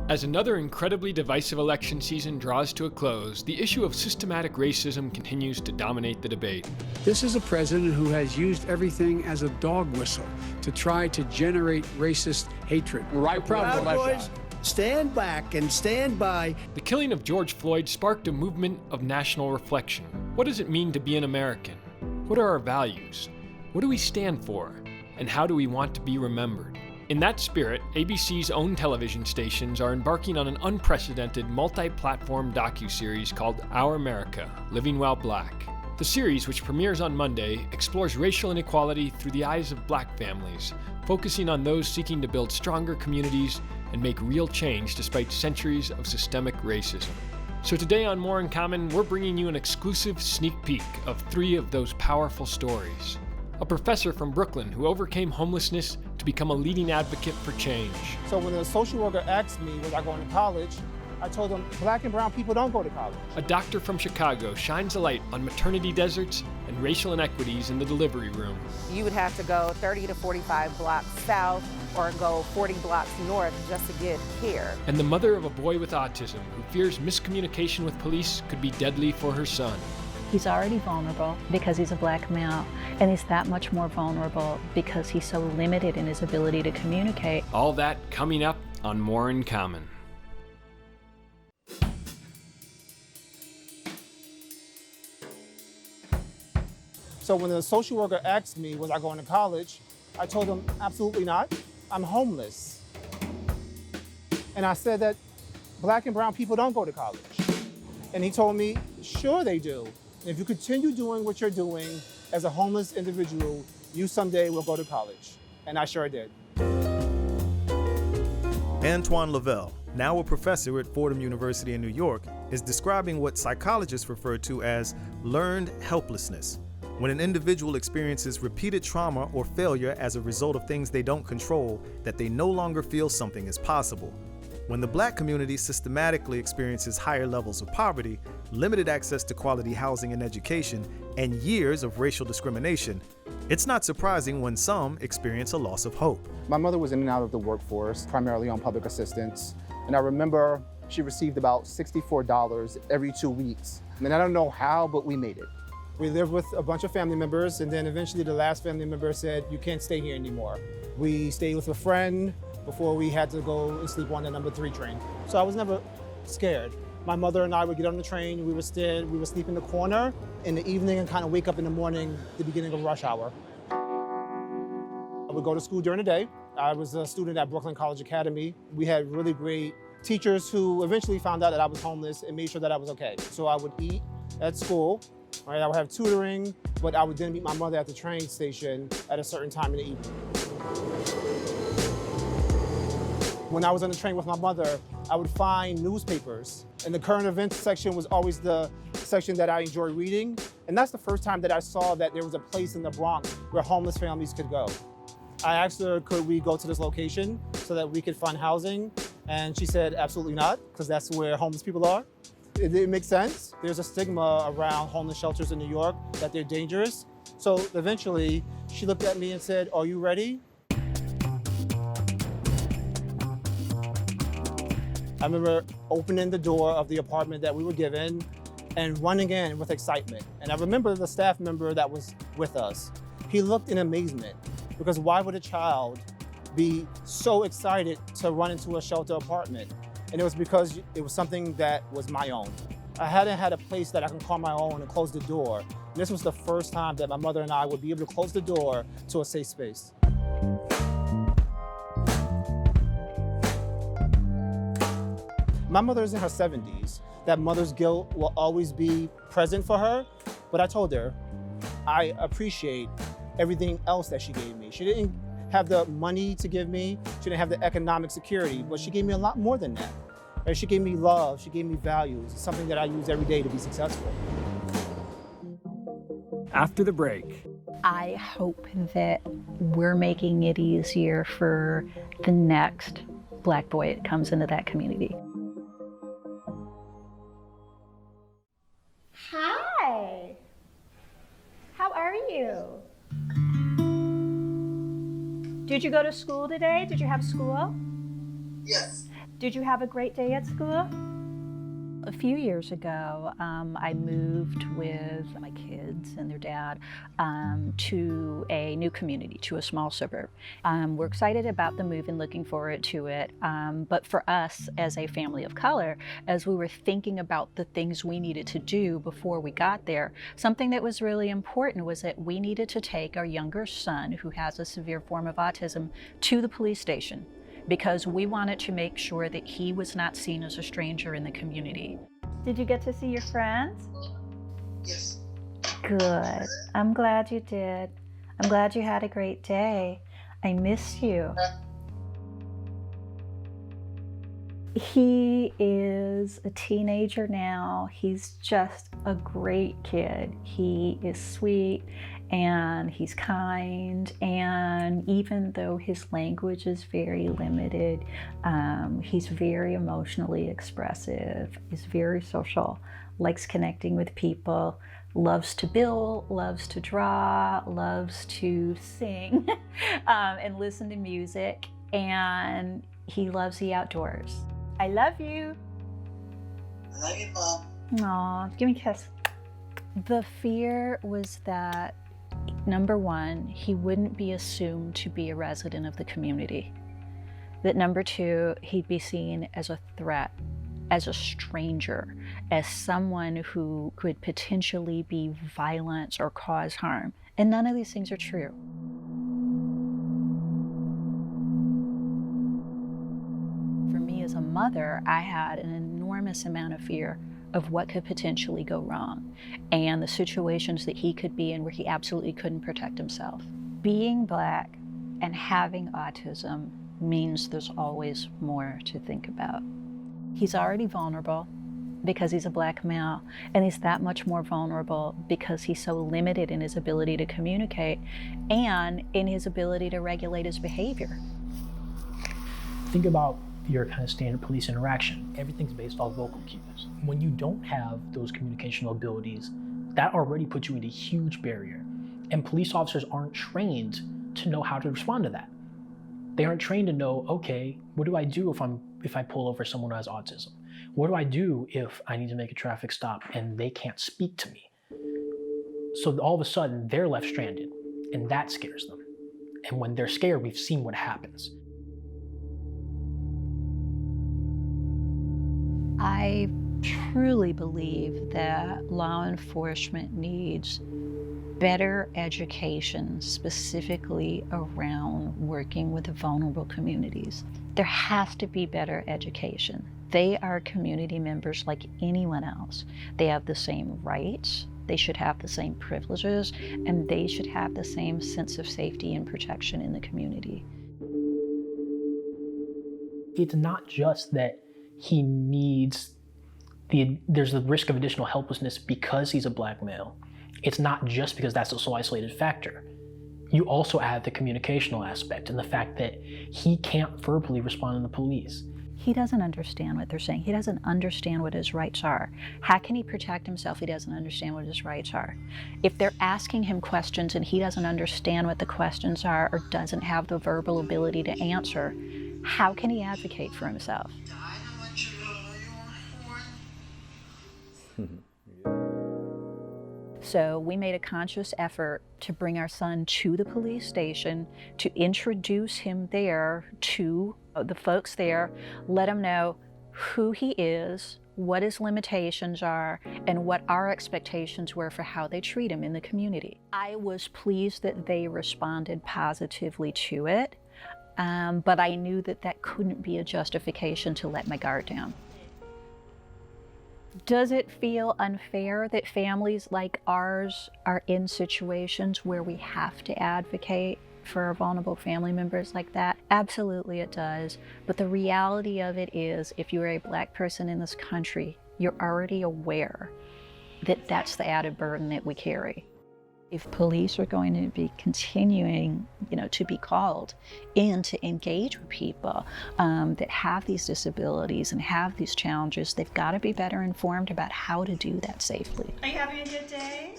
As another incredibly divisive election season draws to a close, the issue of systematic racism continues to dominate the debate. This is a president who has used everything as a dog whistle to try to generate racist hatred. Right, Proud Boys, stand back and stand by. The killing of George Floyd sparked a movement of national reflection. What does it mean to be an American? What are our values? What do we stand for? And how do we want to be remembered? In that spirit, ABC's own television stations are embarking on an unprecedented multi-platform docuseries called Our America, Living While Black. The series, which premieres on Monday, explores racial inequality through the eyes of black families, focusing on those seeking to build stronger communities and make real change despite centuries of systemic racism. So today on More in Common, we're bringing you an exclusive sneak peek of 3 of those powerful stories. A professor from Brooklyn who overcame homelessness to become a leading advocate for change. So when the social worker asked me, was I going to college, I told them black and brown people don't go to college. A doctor from Chicago shines a light on maternity deserts and racial inequities in the delivery room. You would have to go 30 to 45 blocks south or go 40 blocks north just to get care. And the mother of a boy with autism who fears miscommunication with police could be deadly for her son. He's already vulnerable because he's a black male, and he's that much more vulnerable because he's so limited in his ability to communicate. All that coming up on More in Common. So when the social worker asked me, was I going to college, I told them absolutely not. I'm homeless. And I said that black and brown people don't go to college. And he told me, sure they do. And if you continue doing what you're doing as a homeless individual, you someday will go to college. And I sure did. Antoine Lavelle, now a professor at Fordham University in New York, is describing what psychologists refer to as learned helplessness, when an individual experiences repeated trauma or failure as a result of things they don't control, that they no longer feel something is possible. When the black community systematically experiences higher levels of poverty, limited access to quality housing and education, and years of racial discrimination, it's not surprising when some experience a loss of hope. My mother was in and out of the workforce, primarily on public assistance, and I remember she received about $64 every 2 weeks. And I don't know how, but we made it. We lived with a bunch of family members, and then eventually the last family member said, you can't stay here anymore. We stayed with a friend before we had to go and sleep on the number 3 train. So I was never scared. My mother and I would get on the train, we would sleep in the corner in the evening and kind of wake up in the morning, the beginning of rush hour. I would go to school during the day. I was a student at Brooklyn College Academy. We had really great teachers who eventually found out that I was homeless and made sure that I was okay. So I would eat at school, right? I would have tutoring, but I would then meet my mother at the train station at a certain time in the evening. When I was on the train with my mother, I would find newspapers, and the current events section was always the section that I enjoyed reading. And that's the first time that I saw that there was a place in the Bronx where homeless families could go. I asked her, could we go to this location so that we could find housing? And she said, absolutely not, because that's where homeless people are. It didn't make sense. There's a stigma around homeless shelters in New York that they're dangerous. So eventually, she looked at me and said, are you ready? I remember opening the door of the apartment that we were given and running in with excitement. And I remember the staff member that was with us. He looked in amazement, because why would a child be so excited to run into a shelter apartment? And it was because it was something that was my own. I hadn't had a place that I can call my own and close the door. And this was the first time that my mother and I would be able to close the door to a safe space. My mother's in her 70s. That mother's guilt will always be present for her, but I told her, I appreciate everything else that she gave me. She didn't have the money to give me, she didn't have the economic security, but she gave me a lot more than that. And she gave me love, she gave me values, it's something that I use every day to be successful. After the break. I hope that we're making it easier for the next black boy that comes into that community. Hi, how are you? Did you go to school today? Did you have school? Yes. Did you have a great day at school? A few years ago, I moved with my kids and their dad to a new community, to a small suburb. We're excited about the move and looking forward to it. But for us as a family of color, as we were thinking about the things we needed to do before we got there, something that was really important was that we needed to take our younger son, who has a severe form of autism, to the police station, because we wanted to make sure that he was not seen as a stranger in the community. Did you get to see your friends? Yes. Good. I'm glad you did. I'm glad you had a great day. I miss you. He is a teenager now. He's just a great kid. He is sweet and he's kind, and even though his language is very limited, he's very emotionally expressive, he's very social, likes connecting with people, loves to build, loves to draw, loves to sing, and listen to music, and he loves the outdoors. I love you. I love you, Mom. Aw, give me a kiss. The fear was that, number one, he wouldn't be assumed to be a resident of the community. That number two, he'd be seen as a threat, as a stranger, as someone who could potentially be violent or cause harm. And none of these things are true. For me as a mother, I had an enormous amount of fear of what could potentially go wrong and the situations that he could be in where he absolutely couldn't protect himself. Being Black and having autism means there's always more to think about. He's already vulnerable because he's a Black male, and he's that much more vulnerable because he's so limited in his ability to communicate and in his ability to regulate his behavior. Think about your kind of standard police interaction. Everything's based off vocal cues. When you don't have those communicational abilities, that already puts you in a huge barrier. And police officers aren't trained to know how to respond to that. They aren't trained to know, okay, what do I do if I pull over someone who has autism? What do I do if I need to make a traffic stop and they can't speak to me? So all of a sudden, they're left stranded, and that scares them. And when they're scared, we've seen what happens. I truly believe that law enforcement needs better education, specifically around working with vulnerable communities. There has to be better education. They are community members like anyone else. They have the same rights, they should have the same privileges, and they should have the same sense of safety and protection in the community. It's not just that he needs there's the risk of additional helplessness because he's a Black male. It's not just because that's a sole isolated factor. You also add the communicational aspect and the fact that he can't verbally respond to the police. He doesn't understand what they're saying. He doesn't understand what his rights are. How can he protect himself? He doesn't understand what his rights are. If they're asking him questions and he doesn't understand what the questions are or doesn't have the verbal ability to answer, how can he advocate for himself? So we made a conscious effort to bring our son to the police station, to introduce him there to the folks there, let him know who he is, what his limitations are, and what our expectations were for how they treat him in the community. I was pleased that they responded positively to it, but I knew that that couldn't be a justification to let my guard down. Does it feel unfair that families like ours are in situations where we have to advocate for our vulnerable family members like that? Absolutely it does. But the reality of it is, if you're a Black person in this country, you're already aware that that's the added burden that we carry. If police are going to be continuing, to be called in to engage with people that have these disabilities and have these challenges, they've got to be better informed about how to do that safely. Are you having a good day?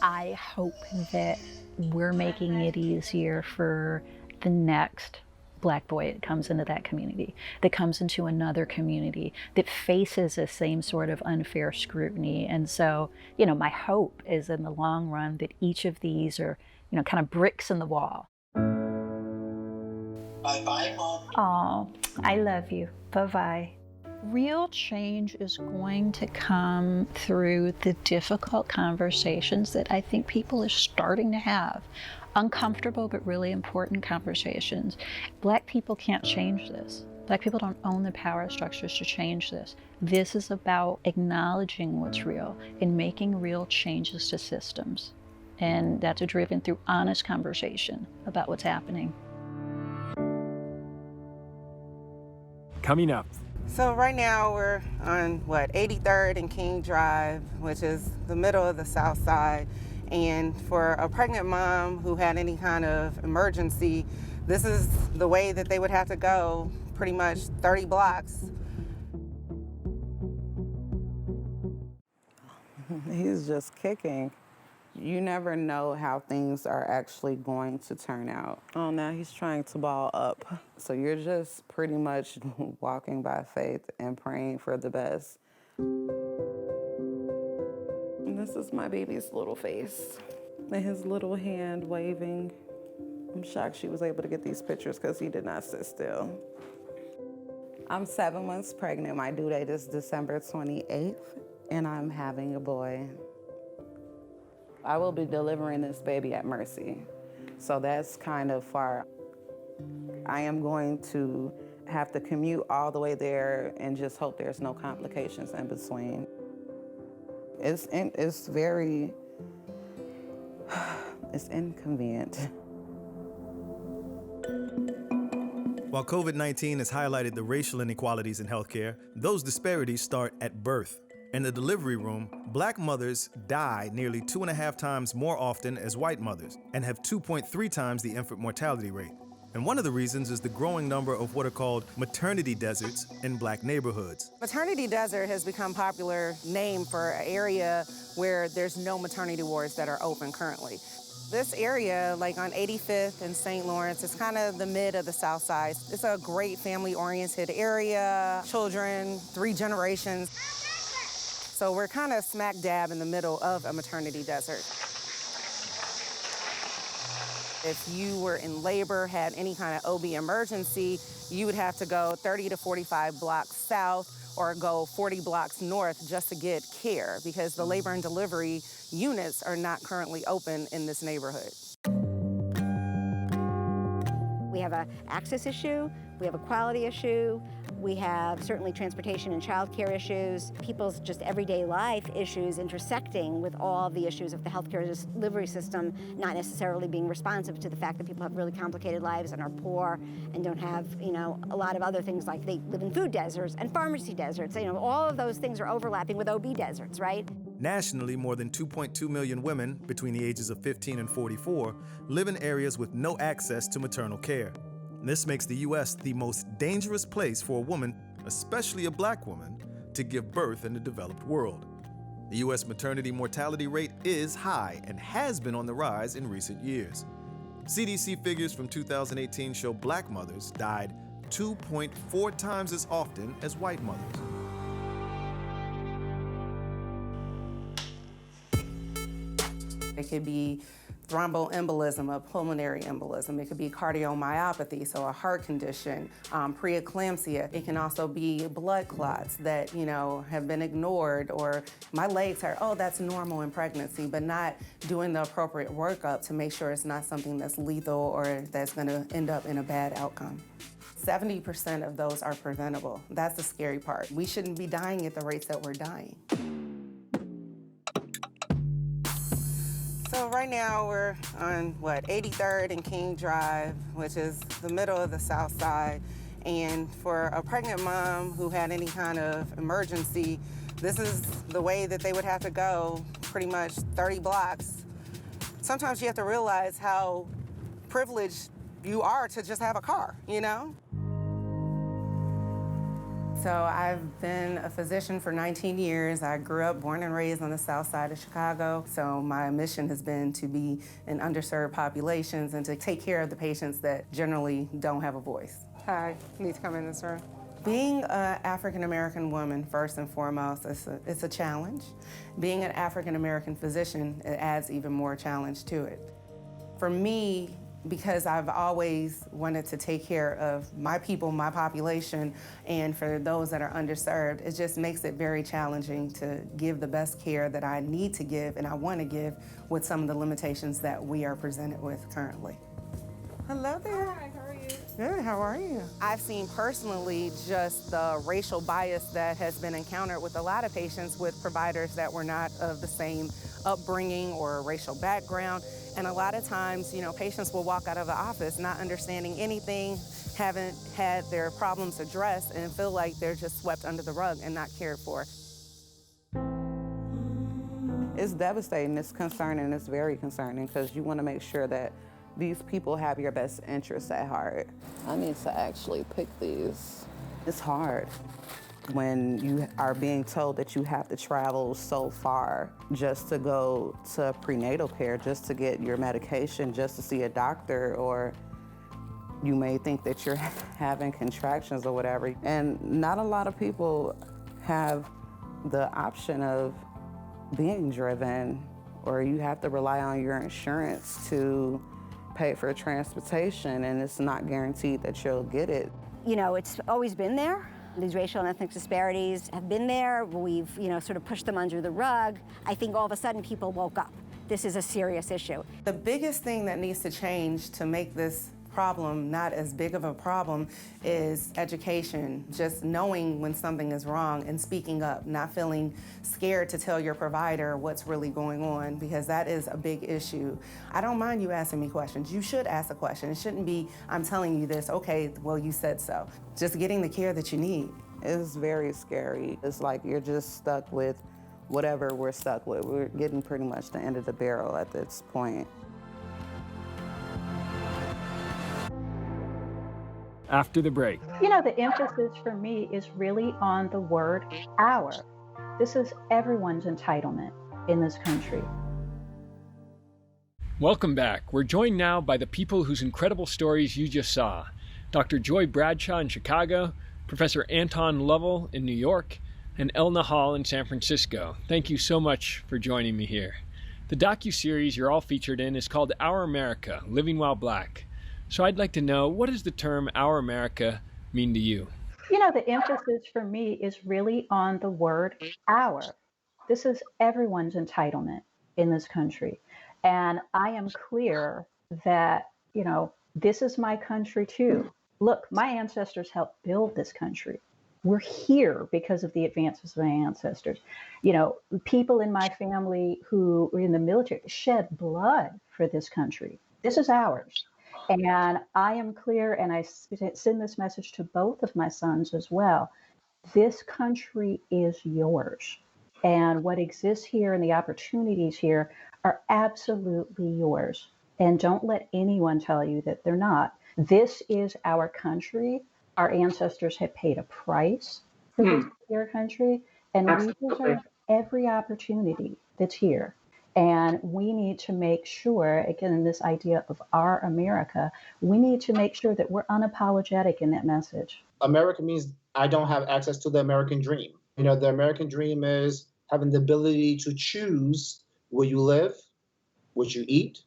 I hope that we're making it easier for the next Black boy that comes into that community, that comes into another community, that faces the same sort of unfair scrutiny. And so, you know, my hope is in the long run that each of these are, you know, kind of bricks in the wall. Bye-bye, Mom. Oh, I love you. Bye-bye. Real change is going to come through the difficult conversations that I think people are starting to have. Uncomfortable but really important conversations. Black people can't change this. Black people don't own the power structures to change this. This is about acknowledging what's real and making real changes to systems. And that's driven through honest conversation about what's happening. Coming up. So right now we're on 83rd and King Drive, which is the middle of the South Side. And for a pregnant mom who had any kind of emergency, this is the way that they would have to go, pretty much 30 blocks. He's just kicking. You never know how things are actually going to turn out. Oh, now he's trying to ball up. So you're just pretty much walking by faith and praying for the best. And this is my baby's little face and his little hand waving. I'm shocked she was able to get these pictures because he did not sit still. I'm 7 months pregnant. My due date is December 28th, and I'm having a boy. I will be delivering this baby at Mercy, so that's kind of far. I am going to have to commute all the way there and just hope there's no complications in between. It's inconvenient. While COVID-19 has highlighted the racial inequalities in healthcare, those disparities start at birth. In the delivery room, Black mothers die nearly 2.5 times more often as white mothers and have 2.3 times the infant mortality rate. And one of the reasons is the growing number of what are called maternity deserts in Black neighborhoods. Maternity desert has become a popular name for an area where there's no maternity wards that are open currently. This area, like on 85th and St. Lawrence, is kind of the mid of the South Side. It's a great family-oriented area, children, 3 generations. So we're kind of smack dab in the middle of a maternity desert. If you were in labor, had any kind of OB emergency, you would have to go 30 to 45 blocks south or go 40 blocks north just to get care because the labor and delivery units are not currently open in this neighborhood. We have an access issue, we have a quality issue, we have certainly transportation and childcare issues, people's just everyday life issues intersecting with all the issues of the healthcare delivery system not necessarily being responsive to the fact that people have really complicated lives and are poor and don't have, you know, a lot of other things like they live in food deserts and pharmacy deserts. You know, all of those things are overlapping with OB deserts, right? Nationally, more than 2.2 million women between the ages of 15 and 44 live in areas with no access to maternal care. This makes the U.S. the most dangerous place for a woman, especially a Black woman, to give birth in the developed world. The U.S. maternity mortality rate is high and has been on the rise in recent years. CDC figures from 2018 show Black mothers died 2.4 times as often as white mothers. It could be thromboembolism, a pulmonary embolism. It could be cardiomyopathy, so a heart condition, preeclampsia. It can also be blood clots that, you know, have been ignored, or my legs are, oh, that's normal in pregnancy, but not doing the appropriate workup to make sure it's not something that's lethal or that's gonna end up in a bad outcome. 70% of those are preventable. That's the scary part. We shouldn't be dying at the rates that we're dying. So right now we're on 83rd and King Drive, which is the middle of the South Side. And for a pregnant mom who had any kind of emergency, this is the way that they would have to go, pretty much 30 blocks. Sometimes you have to realize how privileged you are to just have a car, you know? So I've been a physician for 19 years. I grew up, born and raised on the south side of Chicago. So my mission has been to be in underserved populations and to take care of the patients that generally don't have a voice. Hi, need to come in this room. Being an African-American woman, first and foremost, it's a challenge. Being an African-American physician, it adds even more challenge to it. For me, because I've always wanted to take care of my people, my population, and for those that are underserved, it just makes it very challenging to give the best care that I need to give and I want to give with some of the limitations that we are presented with currently. Hello there. Hi, how are you? Good, how are you? I've seen personally just the racial bias that has been encountered with a lot of patients with providers that were not of the same upbringing or racial background. And a lot of times, patients will walk out of the office not understanding anything, haven't had their problems addressed, and feel like they're just swept under the rug and not cared for. It's devastating, it's concerning, it's very concerning because you want to make sure that these people have your best interests at heart. I need to actually pick these. It's hard when you are being told that you have to travel so far just to go to prenatal care, just to get your medication, just to see a doctor, or you may think that you're having contractions or whatever. And not a lot of people have the option of being driven, or you have to rely on your insurance to pay for transportation, and it's not guaranteed that you'll get it. It's always been there. These racial and ethnic disparities have been there. We've, sort of pushed them under the rug. I think all of a sudden people woke up. This is a serious issue. The biggest thing that needs to change to make this problem not as big of a problem is education, just knowing when something is wrong and speaking up, not feeling scared to tell your provider what's really going on, because that is a big issue. I don't mind you asking me questions. You should ask a question. It shouldn't be, I'm telling you this, okay, well, you said so. Just getting the care that you need. It's very scary. It's like you're just stuck with whatever we're stuck with. We're getting pretty much the end of the barrel at this point. After the break. The emphasis for me is really on the word our. This is everyone's entitlement in this country. Welcome back. We're joined now by the people whose incredible stories you just saw. Dr. Joy Bradshaw in Chicago, Professor Anton Lovell in New York, and Elna Hall in San Francisco. Thank you so much for joining me here. The docuseries you're all featured in is called Our America, Living While Black. So I'd like to know, what does the term Our America mean to you? The emphasis for me is really on the word our. This is everyone's entitlement in this country. And I am clear that, this is my country too. Look, my ancestors helped build this country. We're here because of the advances of my ancestors. People in my family who were in the military shed blood for this country. This is ours. And I am clear, and I send this message to both of my sons as well. This country is yours. And what exists here and the opportunities here are absolutely yours. And don't let anyone tell you that they're not. This is our country. Our ancestors have paid a price for this dear country, and we deserve every opportunity that's here. And we need to make sure, again, this idea of our America, we need to make sure that we're unapologetic in that message. America means I don't have access to the American dream. The American dream is having the ability to choose where you live, what you eat,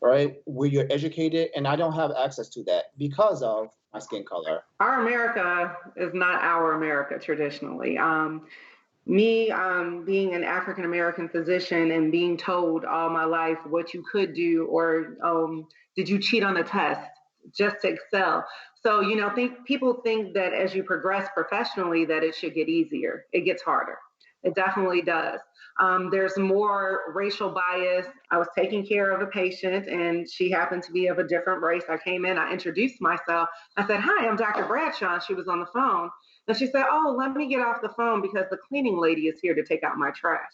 right, where you're educated, and I don't have access to that because of my skin color. Our America is not our America traditionally. Me being an African-American physician and being told all my life what you could do, or did you cheat on the test just to excel? So, people think that as you progress professionally that it should get easier. It gets harder. It definitely does. There's more racial bias. I was taking care of a patient and she happened to be of a different race. I came in, I introduced myself. I said, "Hi, I'm Dr. Bradshaw." And she was on the phone. And she said, "Oh, let me get off the phone because the cleaning lady is here to take out my trash."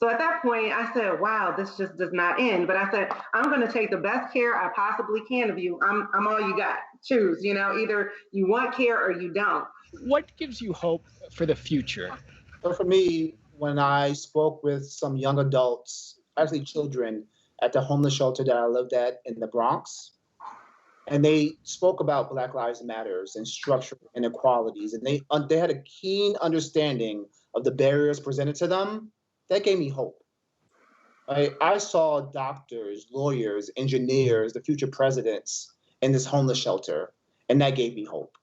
So at that point, I said, wow, this just does not end. But I said, I'm going to take the best care I possibly can of you. I'm all you got. Choose, either you want care or you don't. What gives you hope for the future? So for me, when I spoke with some young adults, actually children, at the homeless shelter that I lived at in the Bronx, and they spoke about Black Lives Matters and structural inequalities, and they had a keen understanding of the barriers presented to them, that gave me hope. I saw doctors, lawyers, engineers, the future presidents in this homeless shelter, and that gave me hope.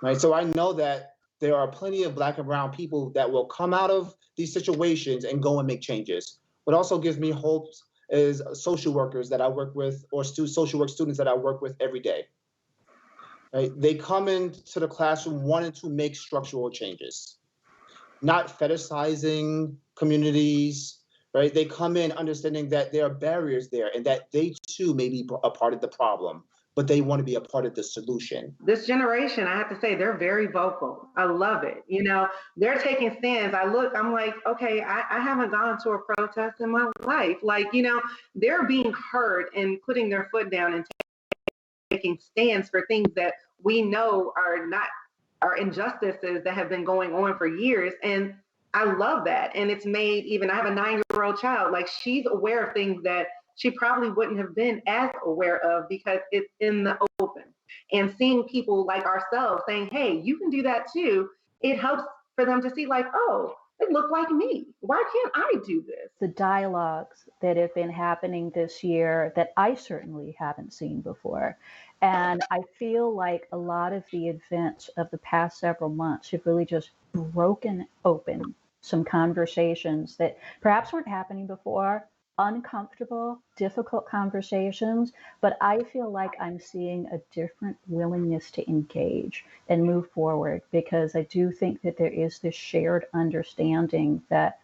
Right? So I know that there are plenty of Black and brown people that will come out of these situations and go and make changes. What also gives me hope is social workers that I work with, or social work students that I work with every day. Right? They come into the classroom wanting to make structural changes, not fetishizing communities, right? They come in understanding that there are barriers there and that they too may be a part of the problem, but they want to be a part of the solution. This generation, I have to say, they're very vocal. I love it. They're taking stands. I'm like, okay, I haven't gone to a protest in my life. They're being heard and putting their foot down and taking stands for things that we know are injustices that have been going on for years. And I love that. And it's made I have a 9-year-old child, she's aware of things that she probably wouldn't have been as aware of because it's in the open. And seeing people like ourselves saying, hey, you can do that too, it helps for them to see oh, it looked like me. Why can't I do this? The dialogues that have been happening this year that I certainly haven't seen before. And I feel like a lot of the events of the past several months have really just broken open some conversations that perhaps weren't happening before, uncomfortable, difficult conversations, but I feel like I'm seeing a different willingness to engage and move forward, because I do think that there is this shared understanding that,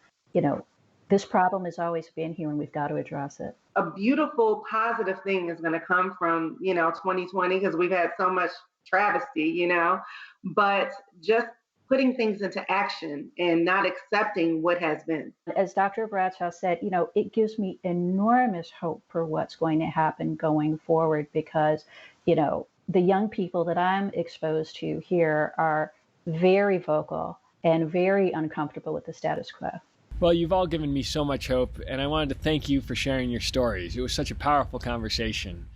this problem has always been here and we've got to address it. A beautiful, positive thing is going to come from, 2020, because we've had so much travesty, but just putting things into action and not accepting what has been. As Dr. Bradshaw said, it gives me enormous hope for what's going to happen going forward, because, the young people that I'm exposed to here are very vocal and very uncomfortable with the status quo. Well, you've all given me so much hope, and I wanted to thank you for sharing your stories. It was such a powerful conversation.